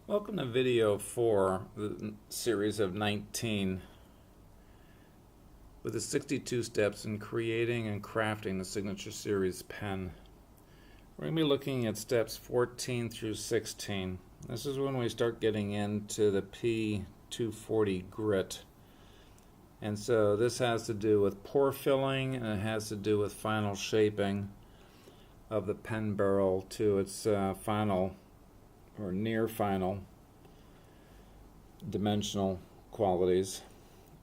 Welcome to video 4, the series of 19, with the 62 steps in creating and crafting the Signature Series pen. We're going to be looking at steps 14 through 16. This is when we start getting into the P240 grit. And so this has to do with pore filling, and it has to do with final shaping of the pen barrel to its final or near final dimensional qualities.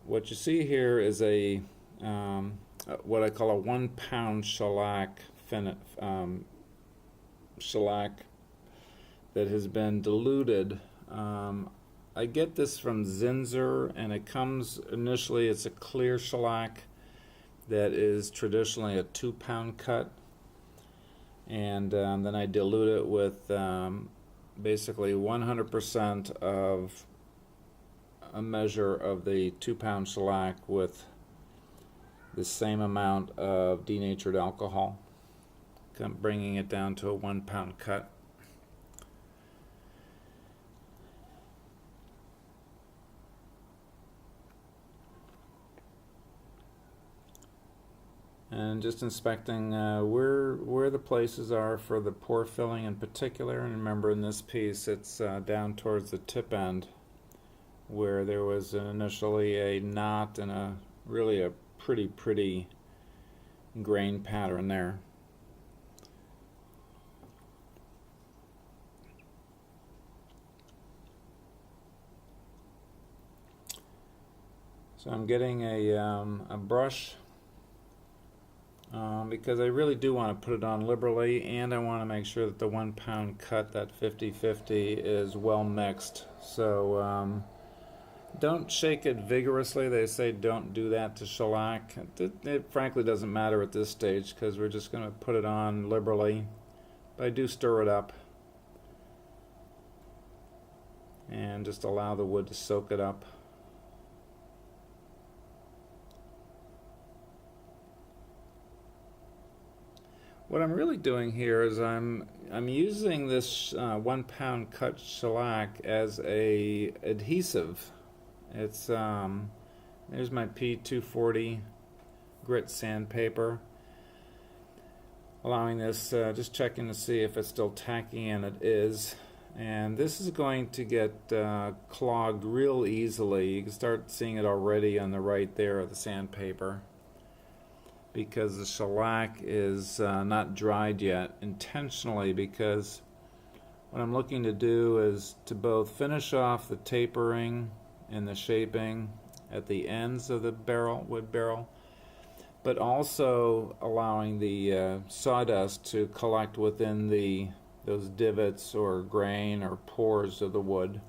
What you see here is a what I call a 1 pound shellac shellac that has been diluted. I get this from Zinsser, and it comes initially, it's a clear shellac that is traditionally a 2 pound cut, and then I dilute it with basically 100% of a measure of the 2 pound shellac with the same amount of denatured alcohol, bringing it down to a 1 pound cut. And just inspecting where the places are for the pore filling in particular. And remember, in this piece it's down towards the tip end where there was initially a knot and really a pretty grain pattern there. So I'm getting a brush because I really do want to put it on liberally, and I want to make sure that the 1 pound cut, that 50-50, is well mixed. So don't shake it vigorously. They say don't do that to shellac. It frankly doesn't matter at this stage because we're just going to put it on liberally. But I do stir it up and just allow the wood to soak it up. What I'm really doing here is I'm using this 1 pound cut shellac as a adhesive. It's there's my P240 grit sandpaper. Allowing this, just checking to see if it's still tacky, and it is. And this is going to get clogged real easily. You can start seeing it already on the right there of the sandpaper, because the shellac is not dried yet, intentionally, because what I'm looking to do is to both finish off the tapering and the shaping at the ends of the wood barrel, but also allowing the sawdust to collect within those divots or grain or pores of the wood.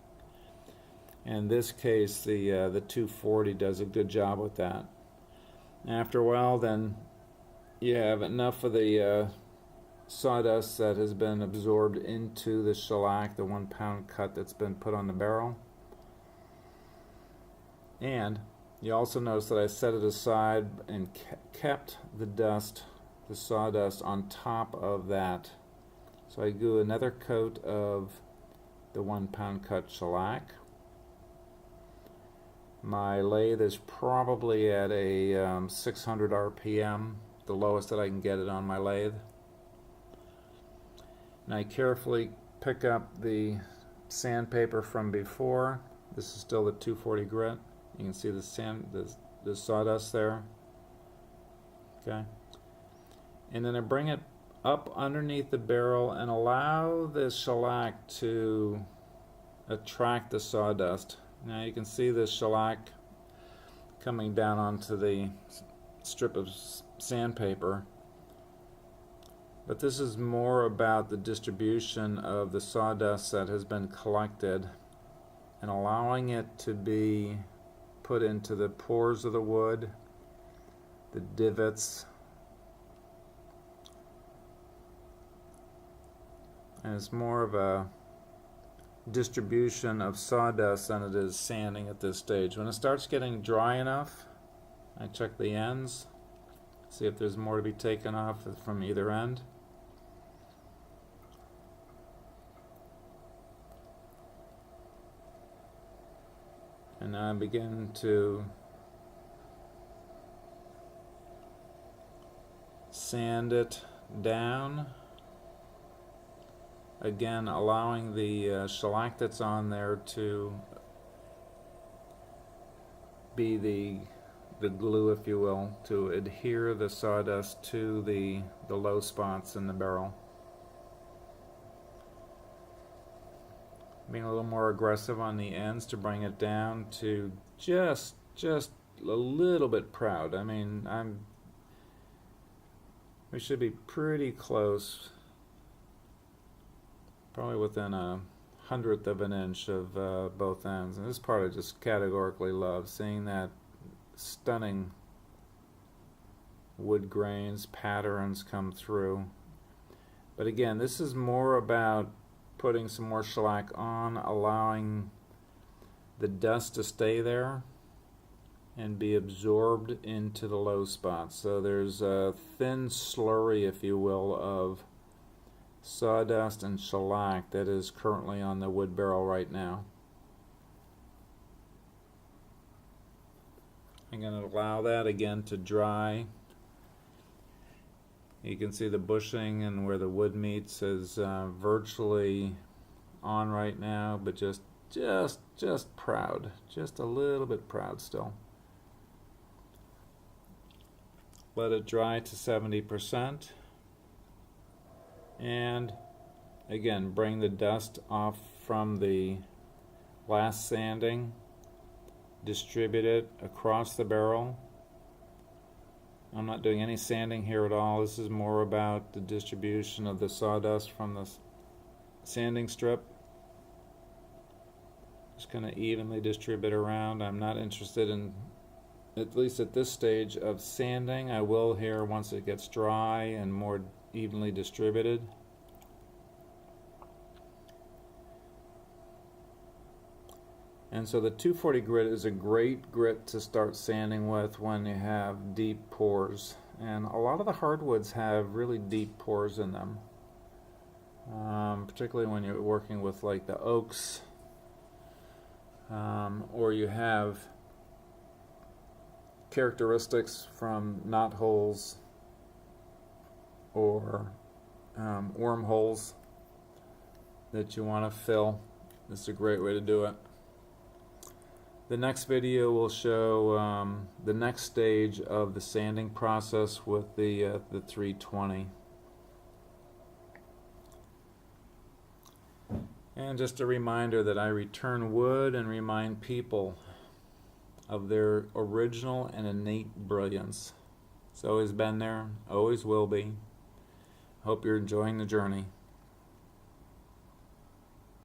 In this case, the 240 does a good job with that. After a while, then you have enough of the sawdust that has been absorbed into the shellac, the 1 pound cut that's been put on the barrel. And you also notice that I set it aside and kept the sawdust on top of that. So I do another coat of the 1 pound cut shellac. My lathe is probably at a 600 RPM, the lowest that I can get it on my lathe. And I carefully pick up the sandpaper from before. This is still the 240 grit. You can see the sawdust there. Okay. And then I bring it up underneath the barrel and allow the shellac to attract the sawdust. Now you can see the shellac coming down onto the strip of sandpaper, but this is more about the distribution of the sawdust that has been collected and allowing it to be put into the pores of the wood, the divots, and it's more of a distribution of sawdust than it is sanding at this stage. When it starts getting dry enough, I check the ends, see if there's more to be taken off from either end. And I begin to sand it down, again allowing the shellac that's on there to be the glue, if you will, to adhere the sawdust to the low spots in the barrel. Being a little more aggressive on the ends to bring it down to just a little bit proud. I mean, we should be pretty close, probably within a 100th of an inch of both ends. And this part I just categorically love, seeing that stunning wood grains, patterns come through. But again, this is more about putting some more shellac on, allowing the dust to stay there and be absorbed into the low spots. So there's a thin slurry, if you will, of sawdust and shellac that is currently on the wood barrel right now. I'm going to allow that again to dry. You can see the bushing and where the wood meets is virtually on right now, but just proud, just a little bit proud still. Let it dry to 70%, and again bring the dust off from the last sanding, distribute it across the barrel. I'm not doing any sanding here at all. This is more about the distribution of the sawdust from the sanding strip. Just going to evenly distribute around. I'm not interested in, at least at this stage, of sanding. I will here once it gets dry and more evenly distributed. And so the 240 grit is a great grit to start sanding with when you have deep pores. And a lot of the hardwoods have really deep pores in them. Particularly when you're working with like the oaks, or you have characteristics from knot holes or wormholes that you want to fill. This is a great way to do it. The next video will show the next stage of the sanding process with the 320. And just a reminder that I return wood and remind people of their original and innate brilliance. It's always been there, always will be. Hope you're enjoying the journey.